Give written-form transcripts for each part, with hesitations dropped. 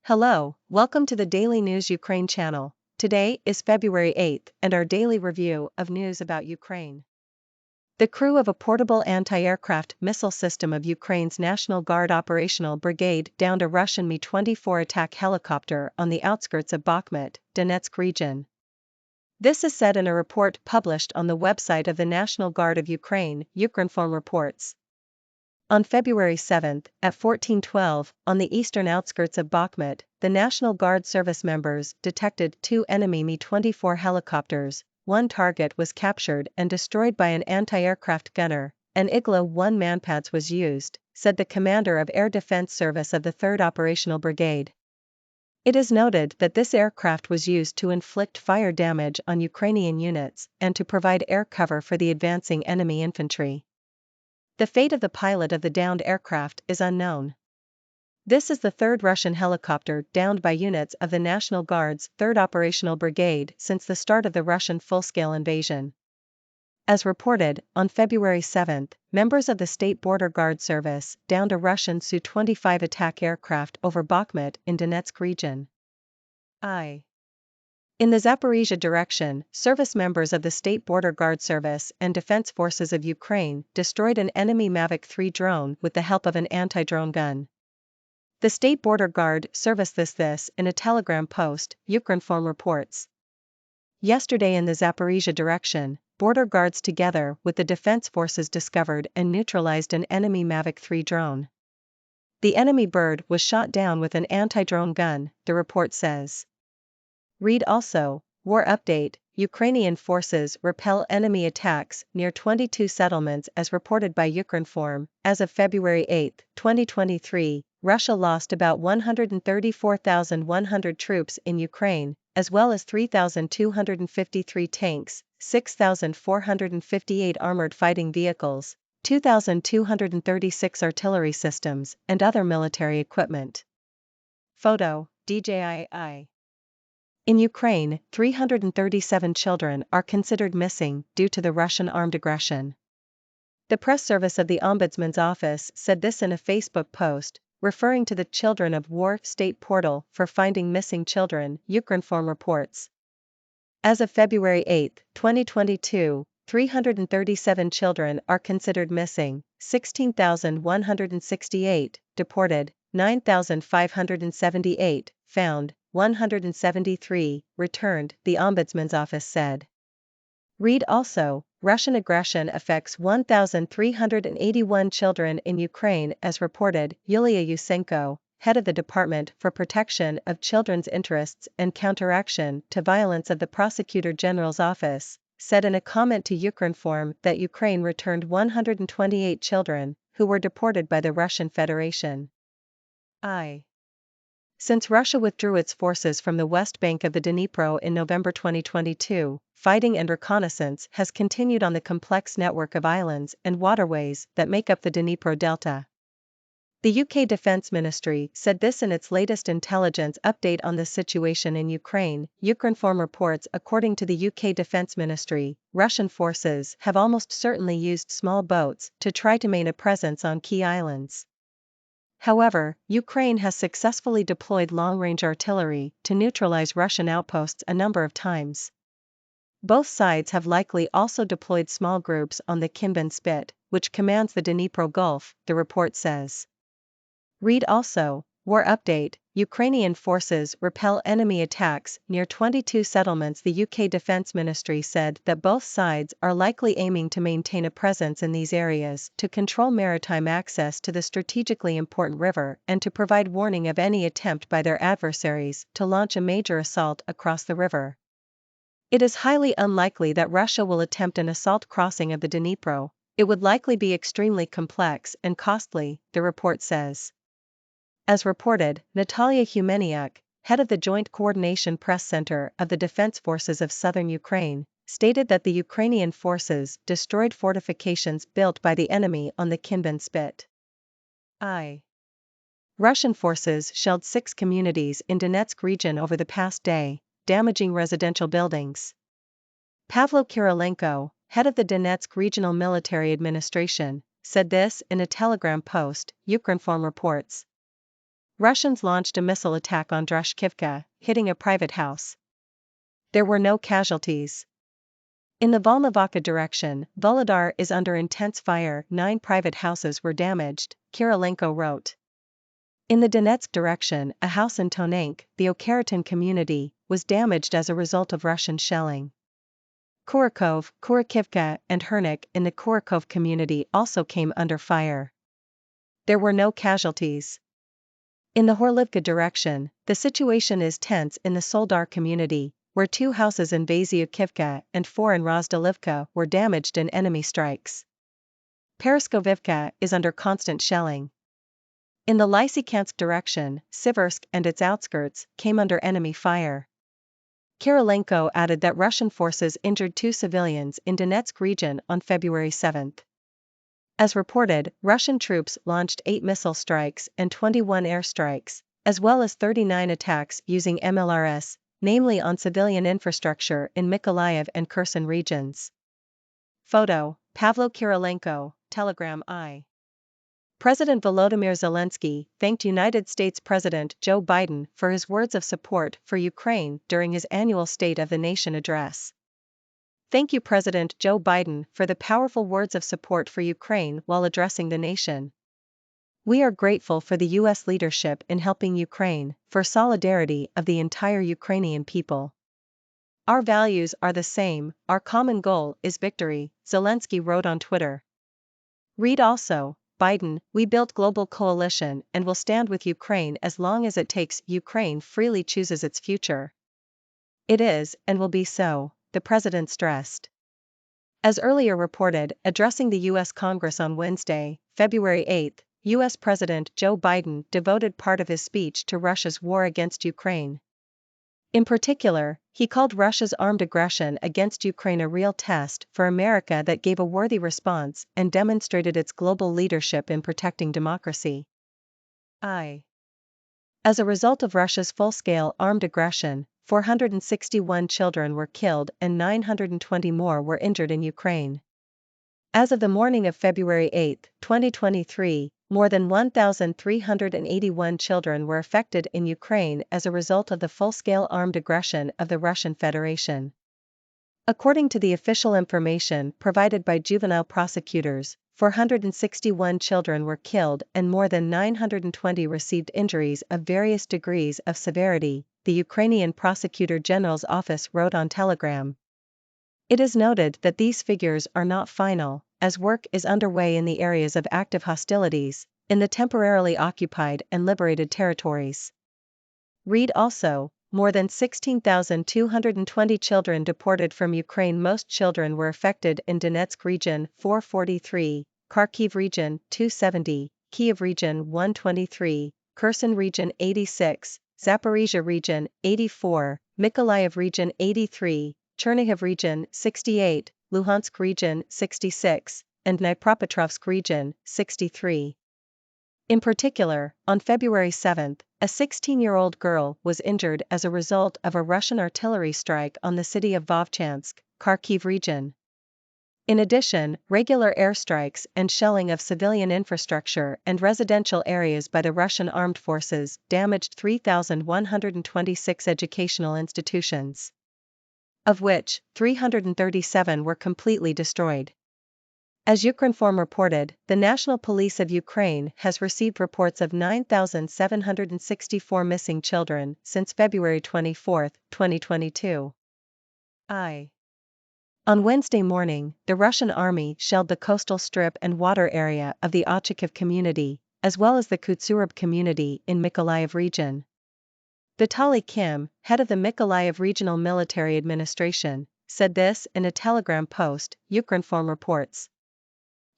Hello, welcome to the Daily News Ukraine channel. Today is February 8th and our daily review of news about Ukraine. The crew of a portable anti-aircraft missile system of Ukraine's National Guard Operational Brigade downed a Russian Mi-24 attack helicopter on the outskirts of Bakhmut, Donetsk region. This is said in a report published on the website of the National Guard of Ukraine, Ukrinform reports. On February 7, at 14:12, on the eastern outskirts of Bakhmut, the National Guard service members detected two enemy Mi-24 helicopters. One target was captured and destroyed by an anti-aircraft gunner. An Igla-1 manpads was used, said the commander of Air Defense Service of the 3rd Operational Brigade. It is noted that this aircraft was used to inflict fire damage on Ukrainian units and to provide air cover for the advancing enemy infantry. The fate of the pilot of the downed aircraft is unknown. This is the third Russian helicopter downed by units of the National Guard's 3rd Operational Brigade since the start of the Russian full-scale invasion. As reported, on February 7, members of the State Border Guard Service downed a Russian Su-25 attack aircraft over Bakhmut in Donetsk region. In the Zaporizhia direction, service members of the State Border Guard Service and Defense Forces of Ukraine destroyed an enemy Mavic 3 drone with the help of an anti-drone gun. The State Border Guard Service this in a telegram post, Ukrinform reports. Yesterday in the Zaporizhia direction, border guards together with the defense forces discovered and neutralized an enemy Mavic 3 drone. The enemy bird was shot down with an anti-drone gun, the report says. Read also, War Update, Ukrainian forces repel enemy attacks near 22 settlements as reported by Ukrinform. As of February 8, 2023, Russia lost about 134,100 troops in Ukraine, as well as 3,253 tanks, 6,458 armored fighting vehicles, 2,236 artillery systems, and other military equipment. Photo, DJI. In Ukraine, 337 children are considered missing due to the Russian armed aggression. The press service of the Ombudsman's office said this in a Facebook post, referring to the Children of War State portal for finding missing children, Ukrinform reports. As of February 8, 2022, 337 children are considered missing, 16,168 deported, 9,578 found, 173 returned, the Ombudsman's office said. Read also, Russian aggression affects 1,381 children in Ukraine as reported, Yulia Yusenko, head of the Department for Protection of Children's Interests and Counteraction to Violence of the Prosecutor General's office, said in a comment to Ukrinform that Ukraine returned 128 children who were deported by the Russian Federation. Since Russia withdrew its forces from the west bank of the Dnipro in November 2022, fighting and reconnaissance has continued on the complex network of islands and waterways that make up the Dnipro Delta. The UK Defence Ministry said this in its latest intelligence update on the situation in Ukraine. Ukrinform reports according to the UK Defence Ministry, Russian forces have almost certainly used small boats to try to maintain a presence on key islands. However, Ukraine has successfully deployed long-range artillery to neutralize Russian outposts a number of times. Both sides have likely also deployed small groups on the Kinburn Spit, which commands the Dnipro Gulf, the report says. Read also, War Update, Ukrainian forces repel enemy attacks near 22 settlements. The UK Defence Ministry said that both sides are likely aiming to maintain a presence in these areas to control maritime access to the strategically important river and to provide warning of any attempt by their adversaries to launch a major assault across the river. It is highly unlikely that Russia will attempt an assault crossing of the Dnipro. It would likely be extremely complex and costly, the report says. As reported, Natalia Humeniuk, head of the Joint Coordination Press Center of the Defense Forces of Southern Ukraine, stated that the Ukrainian forces destroyed fortifications built by the enemy on the Kinburn Spit. Russian forces shelled 6 communities in Donetsk region over the past day, damaging residential buildings. Pavlo Kirilenko, head of the Donetsk Regional Military Administration, said this in a telegram post, Ukrinform reports. Russians launched a missile attack on Drushkivka, hitting a private house. There were no casualties. In the Volnovakha direction, Volodar is under intense fire. 9 private houses were damaged, Kirilenko wrote. In the Donetsk direction, a house in Donetsk, the Ochakiv community, was damaged as a result of Russian shelling. Kharkiv, Kharkivka, and Hernik in the Kharkiv community also came under fire. There were no casualties. In the Horlivka direction, the situation is tense in the Soldar community, where 2 houses in Vasyukivka and 4 in Rozdolivka were damaged in enemy strikes. Pereskovivka is under constant shelling. In the Lysychansk direction, Siversk and its outskirts came under enemy fire. Kirilenko added that Russian forces injured 2 civilians in Donetsk region on February 7. As reported, Russian troops launched 8 missile strikes and 21 airstrikes, as well as 39 attacks using MLRS, namely on civilian infrastructure in Mykolaiv and Kherson regions. Photo: Pavlo Kirilenko, Telegram I. President Volodymyr Zelensky thanked United States President Joe Biden for his words of support for Ukraine during his annual State of the Nation address. Thank you, President Joe Biden, for the powerful words of support for Ukraine while addressing the nation. We are grateful for the U.S. leadership in helping Ukraine, for solidarity of the entire Ukrainian people. Our values are the same, our common goal is victory, Zelensky wrote on Twitter. Read also, Biden, we built global coalition and will stand with Ukraine as long as it takes. Ukraine freely chooses its future. It is, and will be so, the president stressed. As earlier reported, addressing the U.S. Congress on Wednesday, February 8, U.S. President Joe Biden devoted part of his speech to Russia's war against Ukraine. In particular, he called Russia's armed aggression against Ukraine a real test for America that gave a worthy response and demonstrated its global leadership in protecting democracy. As a result of Russia's full-scale armed aggression, 461 children were killed and 920 more were injured in Ukraine. As of the morning of February 8, 2023, more than 1,381 children were affected in Ukraine as a result of the full-scale armed aggression of the Russian Federation. According to the official information provided by juvenile prosecutors, 461 children were killed and more than 920 received injuries of various degrees of severity, the Ukrainian Prosecutor General's office wrote on Telegram. It is noted that these figures are not final, as work is underway in the areas of active hostilities, in the temporarily occupied and liberated territories. Read also, more than 16,220 children deported from Ukraine. Most children were affected in Donetsk region 443, Kharkiv region 270, Kyiv region 123, Kherson region 86, Zaporizhia region 84, Mykolaiv region 83, Chernihiv region 68, Luhansk region 66, and Dnipropetrovsk region 63. In particular, on February 7, a 16-year-old girl was injured as a result of a Russian artillery strike on the city of Vovchansk, Kharkiv region. In addition, regular airstrikes and shelling of civilian infrastructure and residential areas by the Russian armed forces damaged 3,126 educational institutions, of which 337 were completely destroyed. As Ukrinform reported, the National Police of Ukraine has received reports of 9,764 missing children since February 24, 2022. On Wednesday morning, the Russian army shelled the coastal strip and water area of the Ochakiv community, as well as the Kutsurub community in Mykolaiv region. Vitaly Kim, head of the Mykolaiv Regional Military Administration, said this in a Telegram post, Ukrinform reports.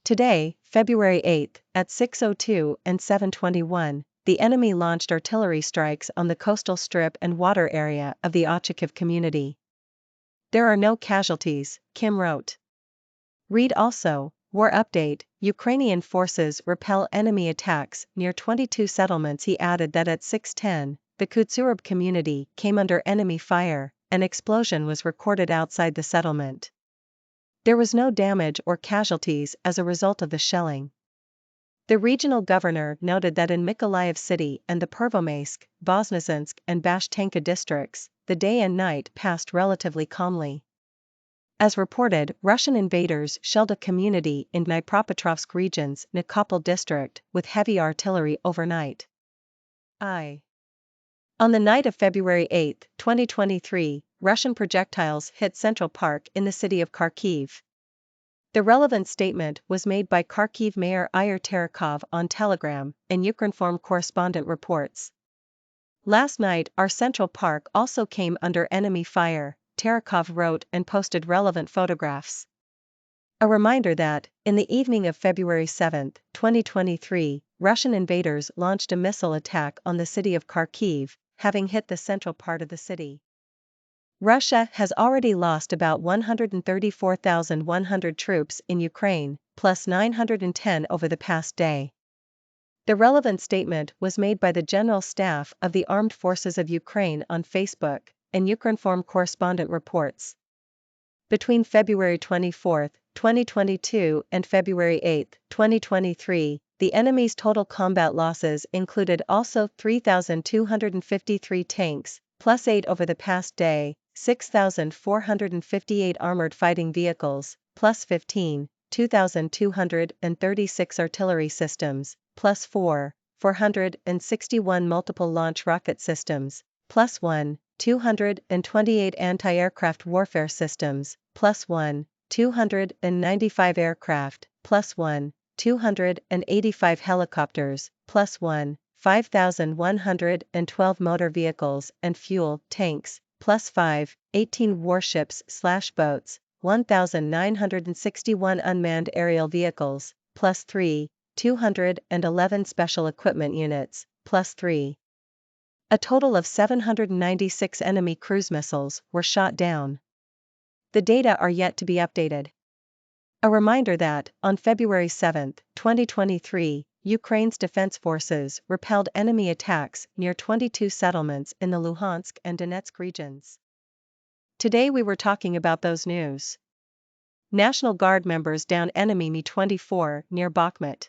Today, February 8, at 6:02 and 7:21, the enemy launched artillery strikes on the coastal strip and water area of the Ochakiv community. There are no casualties, Kim wrote. Read also, War Update, Ukrainian forces repel enemy attacks near 22 settlements. He added that at 6:10, the Kutsurub community came under enemy fire, an explosion was recorded outside the settlement. There was no damage or casualties as a result of the shelling. The regional governor noted that in Mykolaiv City and the Pervomaisk, Voznesensk and Bashtanka districts, the day and night passed relatively calmly. As reported, Russian invaders shelled a community in Dnipropetrovsk region's Nikopol district with heavy artillery overnight. On the night of February 8, 2023, Russian projectiles hit Central Park in the city of Kharkiv. The relevant statement was made by Kharkiv Mayor Ihor Terekov on Telegram, and Ukrinform correspondent reports. Last night our Central Park also came under enemy fire, Terekov wrote and posted relevant photographs. A reminder that, in the evening of February 7, 2023, Russian invaders launched a missile attack on the city of Kharkiv, having hit the central part of the city. Russia has already lost about 134,100 troops in Ukraine, plus 910 over the past day. The relevant statement was made by the General Staff of the Armed Forces of Ukraine on Facebook, and Ukrinform correspondent reports. Between February 24, 2022 and February 8, 2023, the enemy's total combat losses included also 3,253 tanks, plus 8 over the past day, 6,458 armored fighting vehicles, plus 15, 2,236 artillery systems, plus 4, 461 multiple launch rocket systems, plus 1, 228 anti-aircraft warfare systems, plus 1, 295 aircraft, plus 1, 285 helicopters, plus 1, 5,112 motor vehicles and fuel tanks, plus 5, 18 warships/boats, 1,961 unmanned aerial vehicles, plus 3, 211 special equipment units, plus 3. A total of 796 enemy cruise missiles were shot down. The data are yet to be updated. A reminder that, on February 7, 2023, Ukraine's defense forces repelled enemy attacks near 22 settlements in the Luhansk and Donetsk regions. Today we were talking about those news. National Guard members down enemy Mi-24 near Bakhmut.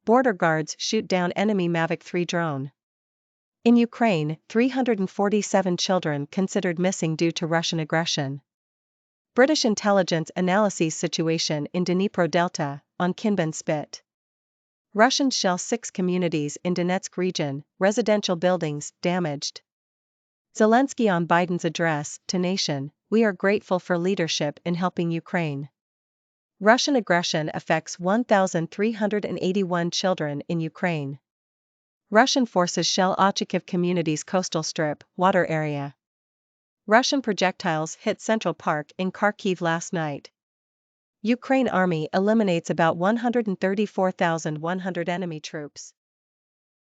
Border guards shoot down enemy Mavic 3 drone. In Ukraine, 347 children considered missing due to Russian aggression. British intelligence analyses situation in Dnipro Delta, on Kinburn Spit. Russians shell 6 communities in Donetsk region, residential buildings damaged. Zelensky on Biden's address to nation, we are grateful for leadership in helping Ukraine. Russian aggression affects 1,381 children in Ukraine. Russian forces shell Ochakiv community's coastal strip, water area. Russian projectiles hit Central Park in Kharkiv last night. Ukraine army eliminates about 134,100 enemy troops.